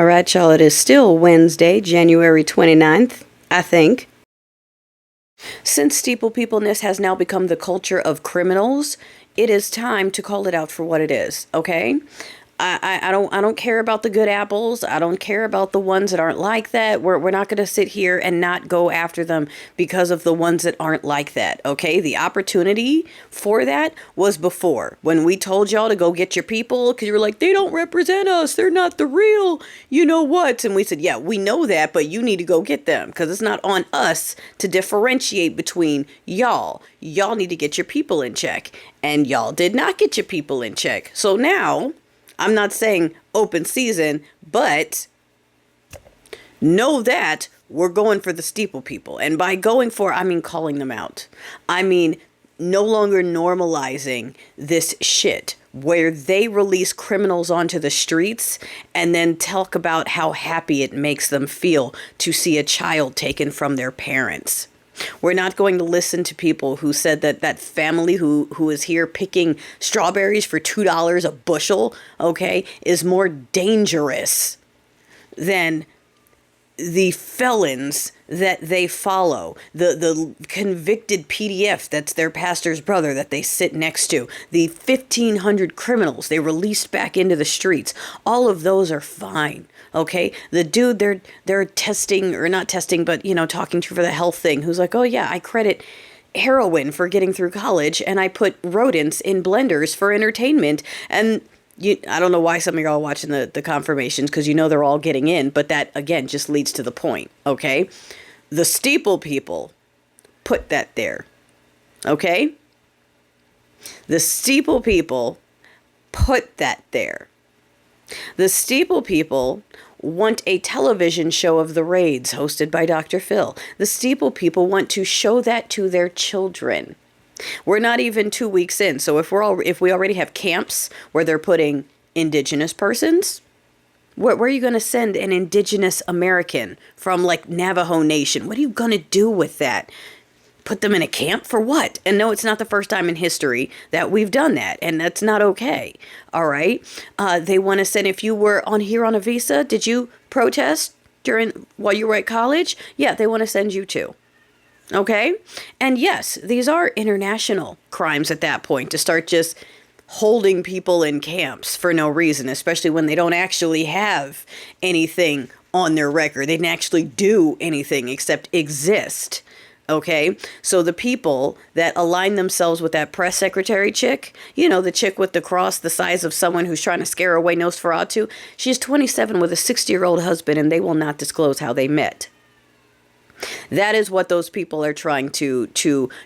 All right, y'all, it is still Wednesday, January 29th, I think. Since steeplepeopleness has now become the culture of criminals, it is time to call it out for what it is, okay? I don't care about the good apples. I don't care about the ones that aren't like that. We're not going to sit here and not go after them because of the ones that aren't like that. Okay. The opportunity for that was before when we told y'all to go get your people because you were like, they don't represent us. They're not the real, you know what? And we said, yeah, we know that, but you need to go get them because it's not on us to differentiate between y'all. Y'all need to get your people in check, and y'all did not get your people in check. So now, I'm not saying open season, but know that we're going for the steeple people. And by going for, I mean calling them out. I mean no longer normalizing this shit where they release criminals onto the streets and then talk about how happy it makes them feel to see a child taken from their parents. We're not going to listen to people who said that that family who is here picking strawberries for $2 a bushel, okay, is more dangerous than the felons that they follow, the convicted PDF that's their pastor's brother that they sit next to, the 1,500 criminals they released back into the streets. All of those are fine, okay? The dude they're testing, or not testing, but, you know, talking to for the health thing, who's like, oh yeah, I credit heroin for getting through college, and I put rodents in blenders for entertainment, and I don't know why some of y'all are watching the confirmations, because you know they're all getting in, but that, again, just leads to the point, okay? The steeple people put that there, okay? The steeple people put that there. The steeple people want a television show of the raids hosted by Dr. Phil. The steeple people want to show that to their children. We're not even 2 weeks in. So if we already have camps where they're putting indigenous persons, where are you going to send an indigenous American from like Navajo Nation? What are you going to do with that? Put them in a camp for what? And no, it's not the first time in history that we've done that. And that's not okay. All right. They want to send, if you were here on a visa, did you protest while you were at college? Yeah, they want to send you too. Okay. And yes, these are international crimes at that point, to start just holding people in camps for no reason, especially when they don't actually have anything on their record. They didn't actually do anything except exist. Okay. So the people that align themselves with that press secretary chick, you know, the chick with the cross the size of someone who's trying to scare away Nosferatu, she's 27 with a 60-year-old husband, and they will not disclose how they met. That is what those people are trying to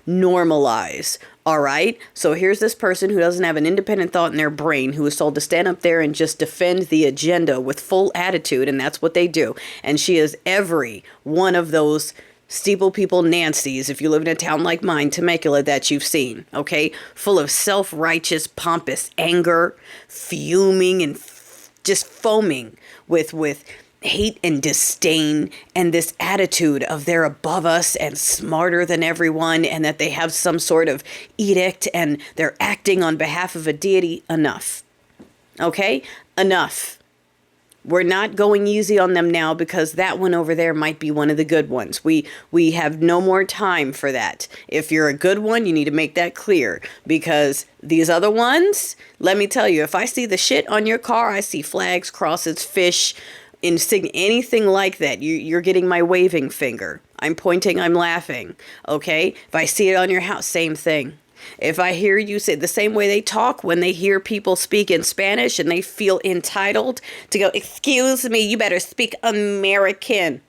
normalize. All right. So here's this person who doesn't have an independent thought in their brain, who is told to stand up there and just defend the agenda with full attitude. And that's what they do. And she is every one of those steeple people Nancy's, if you live in a town like mine, Temecula, that you've seen. Okay. Full of self-righteous, pompous anger, fuming and just foaming with hate and disdain, and this attitude of they're above us and smarter than everyone, and that they have some sort of edict and they're acting on behalf of a deity. Enough. Okay? Enough. We're not going easy on them now, because that one over there might be one of the good ones. We have no more time for that. If you're a good one, you need to make that clear, because these other ones, let me tell you, if I see the shit on your car, I see flags, crosses, fish, anything like that, you're getting my waving finger. I'm pointing, I'm laughing. Okay? If I see it on your house, same thing. If I hear you say the same way they talk when they hear people speak in Spanish and they feel entitled to go, excuse me, you better speak American.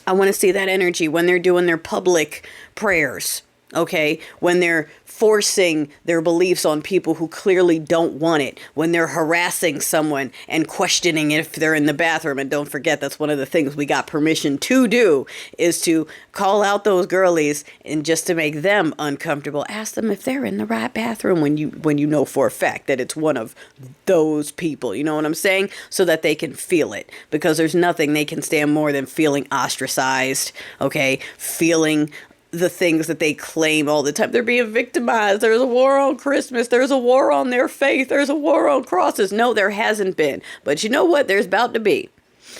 I want to see that energy when they're doing their public prayers. Okay, when they're forcing their beliefs on people who clearly don't want it, when they're harassing someone and questioning if they're in the bathroom. And don't forget, that's one of the things we got permission to do, is to call out those girlies, and just to make them uncomfortable, ask them if they're in the right bathroom when you know for a fact that it's one of those people. You know what I'm saying? So that they can feel it, because there's nothing they can stand more than feeling ostracized, okay, feeling the things that they claim all the time. They're being victimized. There's a war on Christmas. There's a war on their faith. There's a war on crosses. No, there hasn't been. But you know what? There's about to be.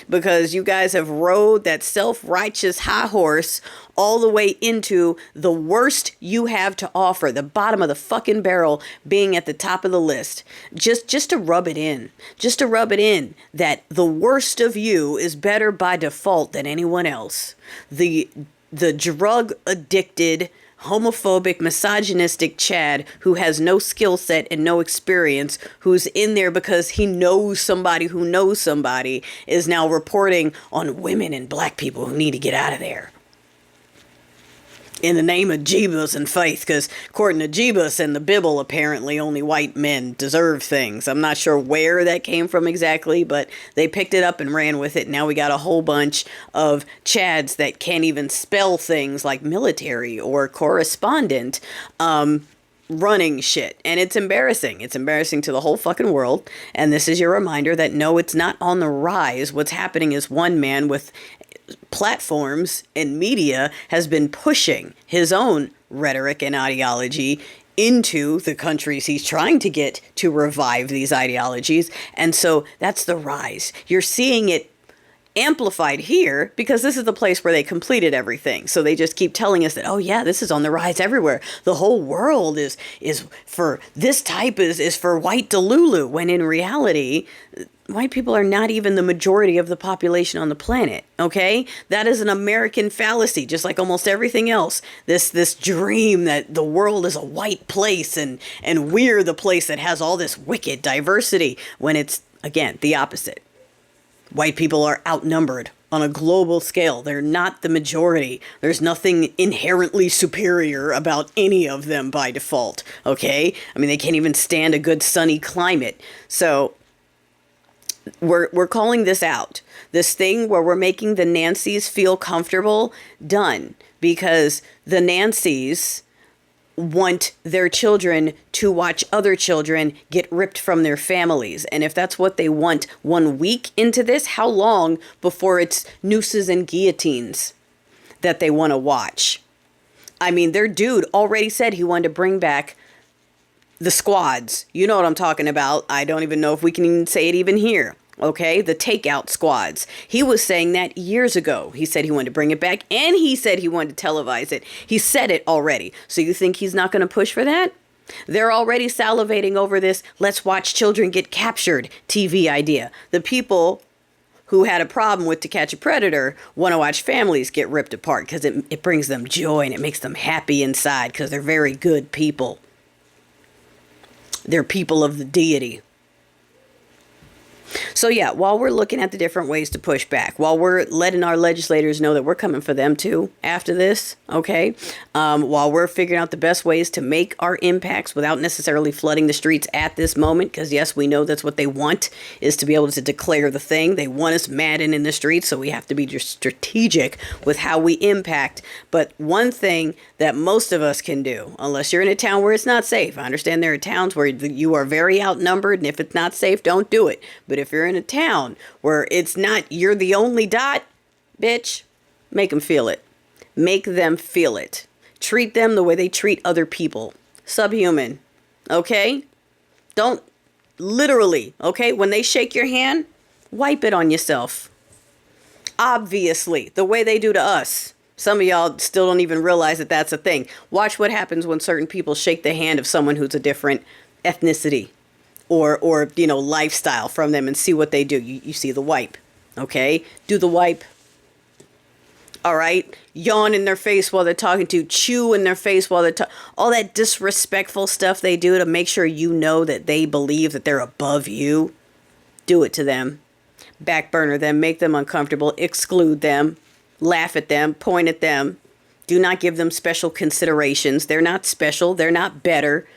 Because you guys have rode that self-righteous high horse all the way into the worst you have to offer, the bottom of the fucking barrel being at the top of the list. Just to rub it in. Just to rub it in that the worst of you is better by default than anyone else. The drug addicted, homophobic, misogynistic Chad who has no skill set and no experience, who's in there because he knows somebody who knows somebody, is now reporting on women and black people who need to get out of there. In the name of Jeebus and faith, because according to Jeebus and the Bible, apparently only white men deserve things. I'm not sure where that came from exactly, but they picked it up and ran with it. Now we got a whole bunch of Chads that can't even spell things like military or correspondent running shit. And it's embarrassing. It's embarrassing to the whole fucking world. And this is your reminder that no, it's not on the rise. What's happening is one man with platforms and media has been pushing his own rhetoric and ideology into the countries he's trying to get to revive these ideologies. And so that's the rise. You're seeing it amplified here because this is the place where they completed everything. So they just keep telling us that, oh yeah, this is on the rise everywhere. The whole world is for this type is for white Delulu, when in reality, white people are not even the majority of the population on the planet, okay? That is an American fallacy, just like almost everything else. This dream that the world is a white place and we're the place that has all this wicked diversity, when it's, again, the opposite. White people are outnumbered on a global scale. They're not the majority. There's nothing inherently superior about any of them by default, okay? I mean, they can't even stand a good sunny climate. So we're calling this out. This thing where we're making the Nancys feel comfortable, done. Because the Nancys want their children to watch other children get ripped from their families. And if that's what they want 1 week into this, how long before it's nooses and guillotines that they want to watch? I mean, their dude already said he wanted to bring back the squads. You know what I'm talking about. I don't even know if we can even say it even here. Okay, the takeout squads. He was saying that years ago. He said he wanted to bring it back, and he said he wanted to televise it. He said it already. So you think he's not going to push for that? They're already salivating over this let's watch children get captured TV idea. The people who had a problem with To Catch a Predator want to watch families get ripped apart because it brings them joy and it makes them happy inside because they're very good people. They're people of the deity. So yeah, while we're looking at the different ways to push back, while we're letting our legislators know that we're coming for them too after this, okay, while we're figuring out the best ways to make our impacts without necessarily flooding the streets at this moment, because yes, we know that's what they want, is to be able to declare the thing. They want us maddened in the streets, so we have to be just strategic with how we impact. But one thing that most of us can do, unless you're in a town where it's not safe, I understand there are towns where you are very outnumbered, and if it's not safe, don't do it. But if you're in a town where it's not, you're the only dot, bitch, make them feel it. Make them feel it. Treat them the way they treat other people. Subhuman. Okay? Don't literally, okay? When they shake your hand, wipe it on yourself. Obviously, the way they do to us. Some of y'all still don't even realize that that's a thing. Watch what happens when certain people shake the hand of someone who's a different ethnicity or you know, lifestyle from them and see what they do. You see the wipe, okay? Do the wipe. All right? Yawn in their face while they're talking to you. Chew in their face while they're talking. All that disrespectful stuff they do to make sure you know that they believe that they're above you. Do it to them. Backburner them. Make them uncomfortable. Exclude them. Laugh at them. Point at them. Do not give them special considerations. They're not special. They're not better.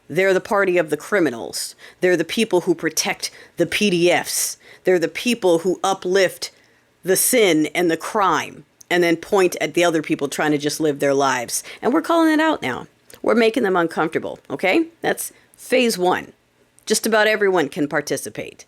They're the party of the criminals. They're the people who protect the PDFs. They're the people who uplift the sin and the crime and then point at the other people trying to just live their lives. And we're calling it out now. We're making them uncomfortable, okay? That's phase one. Just about everyone can participate.